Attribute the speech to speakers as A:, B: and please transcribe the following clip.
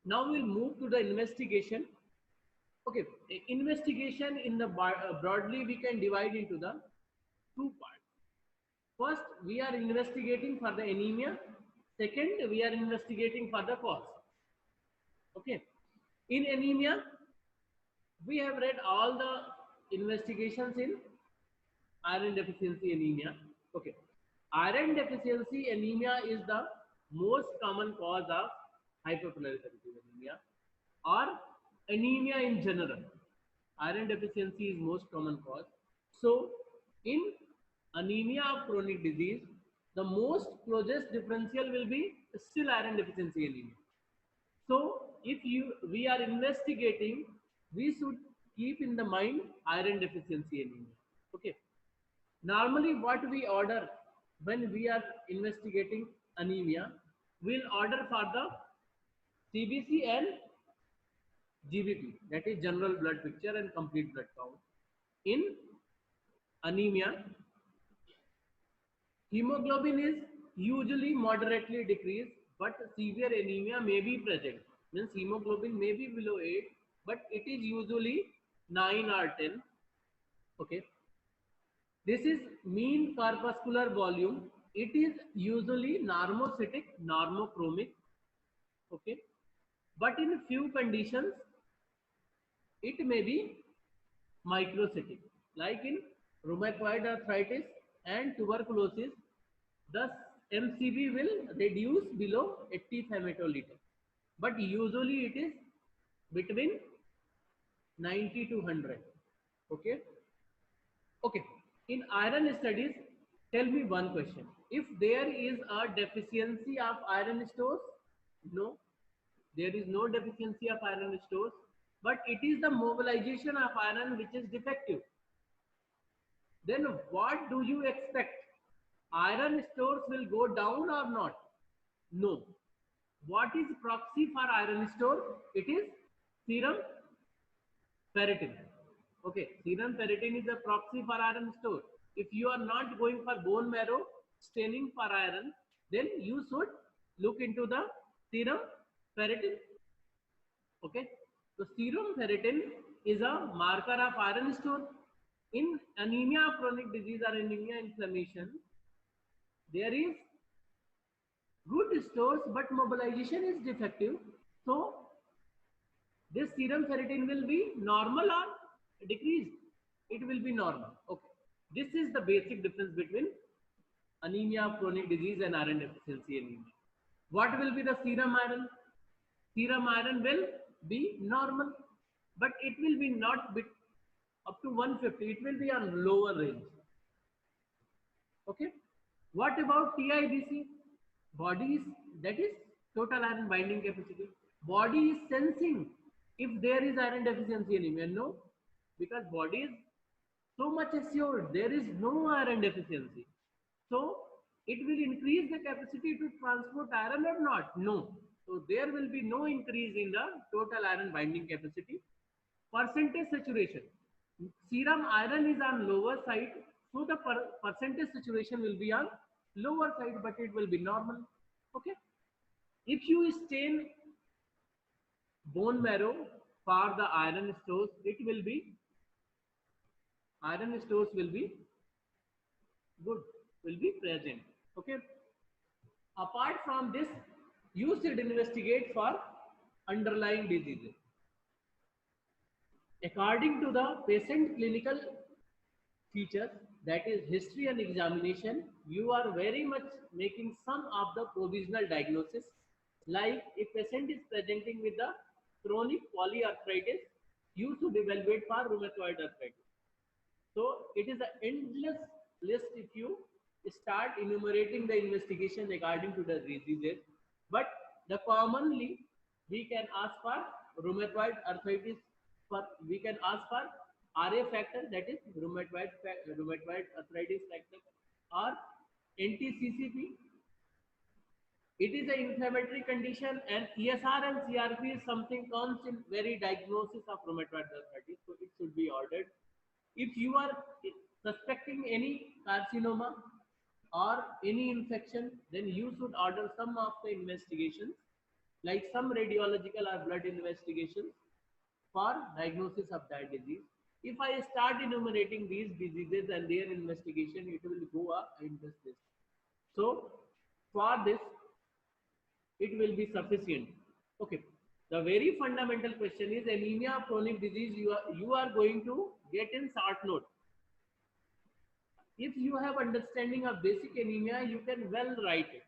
A: Now we'll move to the investigation. Okay, investigation in the broadly we can divide into the two parts. First, we are investigating for the anemia. Second, we are investigating for the cause. Okay, in anemia, we have read all the investigations in iron deficiency anemia. Okay, iron deficiency anemia is the most common cause of hyperproliferative anemia or anemia in general. Iron deficiency is most common cause. So, in anemia of chronic disease, the most closest differential will be still iron deficiency anemia. So, if we are investigating, we should keep in the mind iron deficiency anemia. Okay. Normally, what we order when we are investigating anemia, we'll order for the CBC and GBP, that is general blood picture and complete blood count. In anemia, hemoglobin is usually moderately decreased, but severe anemia may be present. Means hemoglobin may be below 8, but it is usually 9 or 10. Okay. This is mean corpuscular volume. It is usually normocytic, normochromic. Okay. But in few conditions, it may be microcytic, like in rheumatoid arthritis and tuberculosis. Thus, MCV will reduce below 80 femtoliter, but usually it is between 90 to 100. Okay. Okay. In iron studies, tell me one question. If there is a deficiency of iron stores, no, there is no deficiency of iron stores, but it is the mobilization of iron which is defective. Then what do you expect? Iron stores will go down or not? No. What is proxy for iron store? It is serum ferritin. Okay, serum ferritin is a proxy for iron store. If you are not going for bone marrow staining for iron, then you should look into the serum ferritin. Okay, so serum ferritin is a marker of iron store. In anemia of chronic disease or anemia inflammation, there is good stores but mobilization is defective. So this serum ferritin will be normal or decreased? It will be normal. Okay. This is the basic difference between anemia of chronic disease and iron deficiency anemia. What will be the serum iron? Serum iron will be normal, but it will be not bit up to 150. It will be on lower range. Okay. What about TIBC? Body is, that is total iron binding capacity. Body is sensing if there is iron deficiency anemia. No, because body is so much assured there is no iron deficiency. So it will increase the capacity to transport iron or not? No. So there will be no increase in the total iron binding capacity. Percentage saturation. Serum iron is on lower side, so the percentage saturation will be on lower side, but it will be normal. Okay. If you stain bone marrow for the iron stores, it will be iron stores will be good, will be present. Okay. Apart from this, you should investigate for underlying diseases. According to the patient clinical features, that is history and examination, you are very much making some of the provisional diagnosis. Like if patient is presenting with the chronic polyarthritis, you should evaluate for rheumatoid arthritis. So it is an endless list if you start enumerating the investigation regarding to the diseases. But the commonly we can ask for rheumatoid arthritis, for we can ask for RA factor, that is rheumatoid arthritis factor, or NTCCP. It is an inflammatory condition, and ESR and CRP is something comes in very diagnosis of rheumatoid arthritis, so it should be ordered. If you are suspecting any carcinoma or any infection, then you should order some of the investigations like some radiological or blood investigations for diagnosis of that disease. If I start enumerating these diseases and their investigation, it will go up in this list. So for this, it will be sufficient. Okay. The very fundamental question is anemia of chronic disease. You are going to get in short note. If you have understanding of basic anemia, you can well write it.